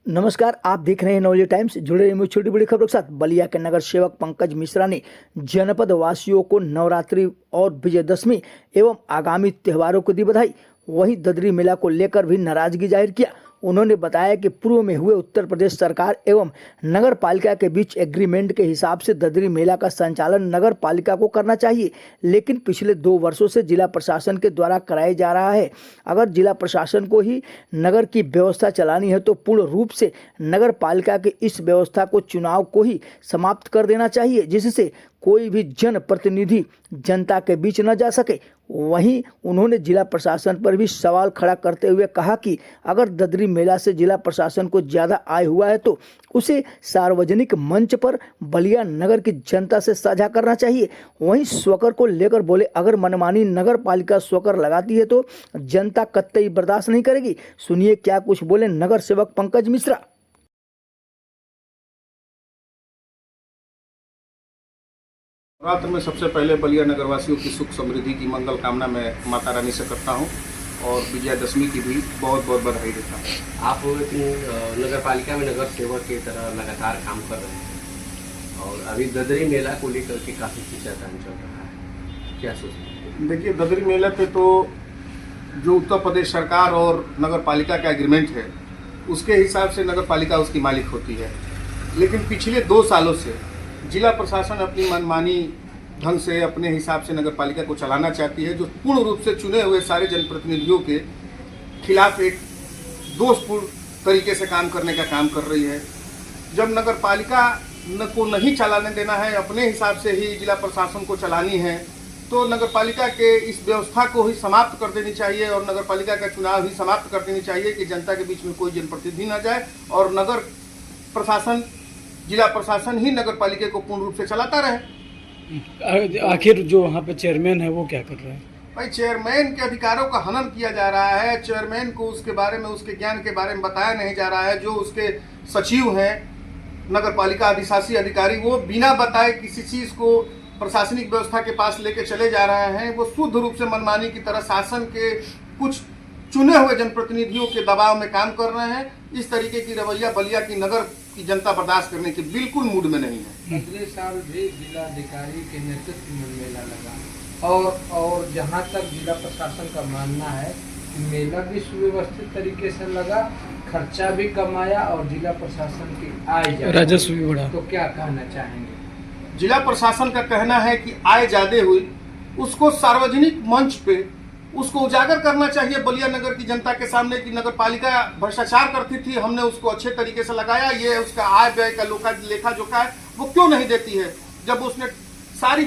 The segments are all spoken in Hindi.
नमस्कार, आप देख रहे हैं नवजे टाइम्स। जुड़े रहिए छोटी बड़ी खबरों के साथ। बलिया के नगर सेवक पंकज मिश्रा ने जनपद वासियों को नवरात्रि और विजयदशमी एवं आगामी त्योहारों को दी बधाई। वहीं ददरी मेला को लेकर भी नाराजगी जाहिर किया। उन्होंने बताया कि पूर्व में हुए उत्तर प्रदेश सरकार एवं नगर पालिका के बीच एग्रीमेंट के हिसाब से ददरी मेला का संचालन नगर पालिका को करना चाहिए, लेकिन पिछले 2 वर्षों से जिला प्रशासन के द्वारा कराया जा रहा है। अगर जिला प्रशासन को ही नगर की व्यवस्था चलानी है तो पूर्ण रूप से नगर पालिका की इस व्यवस्था को चुनाव को ही समाप्त कर देना चाहिए, जिससे कोई भी जनप्रतिनिधि जनता के बीच न जा सके। वहीं उन्होंने जिला प्रशासन पर भी सवाल खड़ा करते हुए कहा कि अगर ददरी मेला से जिला प्रशासन को ज्यादा आय हुआ है तो उसे सार्वजनिक मंच पर बलिया नगर की जनता से साझा करना चाहिए। वहीं स्वकर को लेकर बोले, अगर मनमानी नगर पालिका स्वकर लगाती है तो जनता कतई बर्दाश्त नहीं करेगी। सुनिए क्या कुछ बोले नगर सेवक पंकज मिश्रा। नवरात्र में सबसे पहले बलिया नगरवासियों की सुख समृद्धि की मंगल कामना मैं माता रानी से करता हूं और विजयदशमी की भी बहुत बहुत बधाई देता हूं। आप नगर पालिका में नगर सेवक की तरह लगातार काम कर रहे हैं और अभी ददरी मेला को लेकर के काफ़ी खींचातान चल रहा है, क्या सोचते हैं? देखिए, ददरी मेले पे तो जो उत्तर प्रदेश सरकार और नगर पालिका का एग्रीमेंट है उसके हिसाब से नगर पालिका उसकी मालिक होती है, लेकिन पिछले 2 सालों से जिला प्रशासन अपनी मनमानी ढंग से अपने हिसाब से नगर पालिका को चलाना चाहती है, जो पूर्ण रूप से चुने हुए सारे जनप्रतिनिधियों के खिलाफ एक दोषपूर्ण तरीके से काम करने का काम कर रही है। जब नगर पालिका को नहीं चलाने देना है, अपने हिसाब से ही जिला प्रशासन को चलानी है, तो नगर पालिका के इस व्यवस्था को ही समाप्त कर देनी चाहिए और नगर पालिका का चुनाव ही समाप्त कर देनी चाहिए कि जनता के बीच में कोई जनप्रतिनिधि न जाए और नगर प्रशासन, जिला प्रशासन ही नगर पालिका को पूर्ण रूप से चलाता रहे। आखिर जो वहाँ पे चेयरमैन है वो क्या कर रहा है? भाई, चेयरमैन के अधिकारों का हनन किया जा रहा है। चेयरमैन को उसके बारे में, उसके ज्ञान के बारे में बताया नहीं जा रहा है। जो उसके सचिव हैं, नगर पालिका अधिशासी अधिकारी, वो बिना बताए किसी चीज को प्रशासनिक व्यवस्था के पास लेके चले जा रहे हैं। वो शुद्ध रूप से मनमानी की तरह शासन के कुछ चुने हुए जनप्रतिनिधियों के दबाव में काम कर रहे हैं। इस तरीके की रवैया बलिया की नगर की जनता बर्दाश्त करने के बिल्कुल मूड में नहीं है। अगले साल भी जिलाधिकारी के नेतृत्व में मेला लगा और जहां तक जिला प्रशासन का मानना है कि मेला भी सुव्यवस्थित तरीके से लगा, खर्चा भी कमाया और जिला प्रशासन की आय राजस्व भी बढ़ा। तो क्या कहना चाहेंगे? जिला प्रशासन का कहना है कि आय ज्यादा हुई, उसको सार्वजनिक मंच पे उसको उजागर करना चाहिए बलिया नगर की जनता के सामने कि नगर पालिका भ्रष्टाचार करती थी, हमने उसको अच्छे तरीके से लगाया, ये उसका आय व्यय का लेखा जोखा है वो क्यों नहीं देती है। जब उसने सारी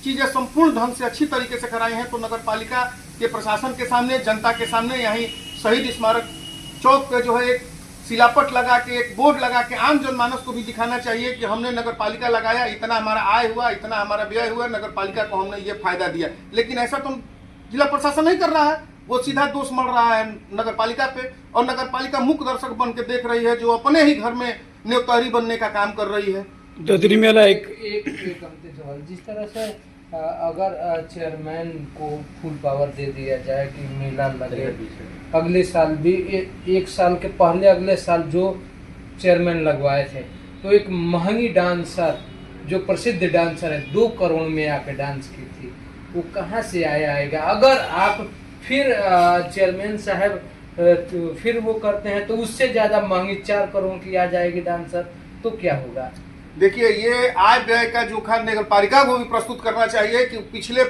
चीजें संपूर्ण ढंग से अच्छी तरीके से कराई हैं तो नगर पालिका के प्रशासन के सामने, जनता के सामने यहीं शहीद स्मारक चौक पे जो है एक सिलापट लगा के, एक बोर्ड लगा के आम जनमानस को भी दिखाना चाहिए कि हमने नगर पालिका लगाया, इतना हमारा आय हुआ, इतना हमारा व्यय हुआ, नगर पालिका को हमने ये फायदा दिया। लेकिन ऐसा तो जिला प्रशासन नहीं कर रहा है। वो सीधा दोष मर रहा है नगर पालिका पे और नगर पालिका मुख्य दर्शक बन के देख रही है, जो अपने ही घर में न्योतारी बनने का काम कर रही है। ददरी मेला एक सवाल, जिस तरह से अगर चेयरमैन को फुल पावर दे दिया जाए कि मेला लगे, अगले साल भी एक साल के पहले अगले साल जो चेयरमैन लगवाए थे तो एक महंगी डांसर, जो प्रसिद्ध डांसर है, 2 करोड़ में आके डांस की थी, वो कहाँ से आएगा? अगर आप फिर चेयरमैन साहब फिर वो करते हैं तो उससे ज्यादा महंगी 4 करोड़ की आ जाएगी डांसर, तो क्या होगा? देखिए, ये आय व्यय का जोखा नगर पालिका को भी प्रस्तुत करना चाहिए कि पिछले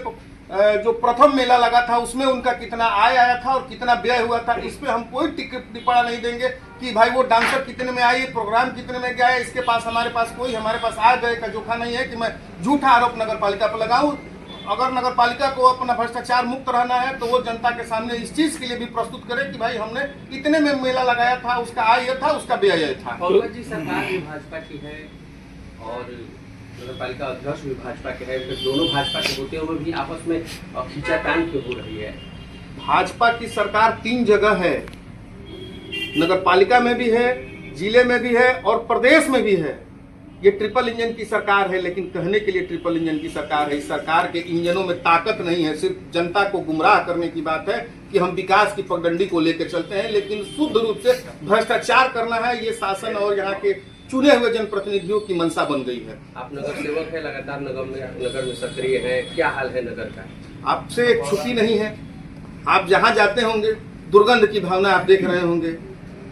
जो प्रथम मेला लगा था उसमें उनका कितना आय आया था और कितना व्यय हुआ था। इस पे हम कोई टिप्पणी नहीं देंगे कि भाई वो डांसर कितने में आई, प्रोग्राम कितने में गया। इसके पास हमारे पास आय व्यय का जोखा नहीं है कि मैं झूठा आरोप नगर पालिका पर लगाऊं। अगर नगर पालिका को अपना भ्रष्टाचार मुक्त रहना है तो वो जनता के सामने इस चीज के लिए भी प्रस्तुत करे कि भाई हमने इतने में मेला लगाया था, उसका आय यह था, उसका व्यय यह था। जी, सरकार भी भाजपा की है और नगर पालिका अध्यक्ष भी भाजपा के है, फिर दोनों भाजपा के होते हुए भी आपस में खींचातान क्यों हो रही है? भाजपा की सरकार 3 जगह है, नगर पालिका में भी है, जिले में भी है और प्रदेश में भी है। ये ट्रिपल इंजन की सरकार है, लेकिन कहने के लिए ट्रिपल इंजन की सरकार है। इस सरकार के इंजनों में ताकत नहीं है, सिर्फ जनता को गुमराह करने की बात है कि हम विकास की पगडंडी को लेकर चलते हैं, लेकिन शुद्ध रूप से भ्रष्टाचार करना है। ये शासन और यहाँ के चुने हुए जनप्रतिनिधियों की मंशा बन गई है। आप नगर सेवक है, लगातार नगर में सक्रिय है, क्या हाल है नगर का? आपसे एक छुट्टी नहीं है, आप जहाँ जाते होंगे दुर्गंध की भावना आप देख रहे होंगे।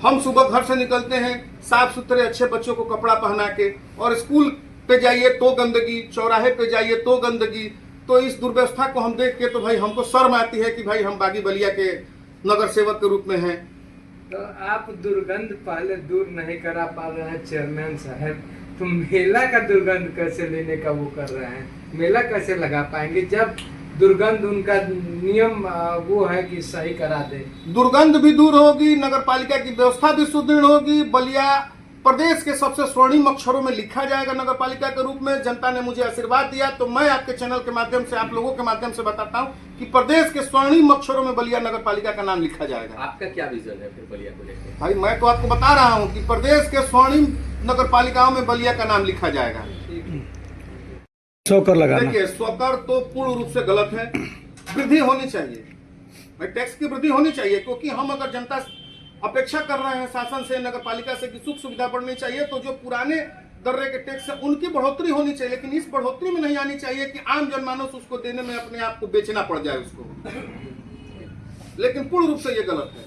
हम सुबह घर से निकलते हैं साफ सुथरे अच्छे बच्चों को कपड़ा पहना के, और स्कूल पे जाइए तो गंदगी, चौराहे पे जाइए तो गंदगी। तो इस दुर्व्यवस्था को हम देख के तो भाई हमको शर्म आती है कि भाई हम बागी बलिया के नगर सेवक के रूप में हैं। तो आप दुर्गंध पहले दूर नहीं करा पा रहे हैं चेयरमैन साहब, तो मेला का दुर्गंध कैसे लेने का वो कर रहे हैं? मेला कैसे लगा पाएंगे जब दुर्गंध उनका नियम वो है कि सही करा दे? दुर्गंध भी दूर होगी, नगर पालिका की व्यवस्था भी सुदृढ़ होगी। बलिया प्रदेश के सबसे स्वर्णिम अक्षरों में लिखा जाएगा नगर पालिका के रूप में। जनता ने मुझे आशीर्वाद दिया, तो मैं आपके चैनल के माध्यम से, आप लोगों के माध्यम से बताता हूं कि प्रदेश के स्वर्णिम अक्षरों में बलिया नगर पालिका का नाम लिखा जाएगा। आपका क्या विजन है फिर बलिया को लेकर? भाई मैं तो आपको बता रहा हूं कि प्रदेश के स्वर्णिम नगर पालिकाओं में बलिया का नाम लिखा जाएगा। कर लगाना देखिए, स्वकर तो पूर्ण रूप से गलत है, वृद्धि होनी चाहिए, भाई टैक्स की वृद्धि होनी चाहिए, क्योंकि हम अगर जनता अपेक्षा कर रहे हैं शासन से, नगर पालिका से कि सुख सुविधा बढ़नी चाहिए, तो जो पुराने दर्रे के टैक्स है उनकी बढ़ोतरी होनी चाहिए, लेकिन इस बढ़ोतरी में नहीं आनी चाहिए कि आम जनमानस उसको देने में अपने आप को बेचना पड़ जाए उसको। लेकिन पूर्ण रूप से ये गलत है।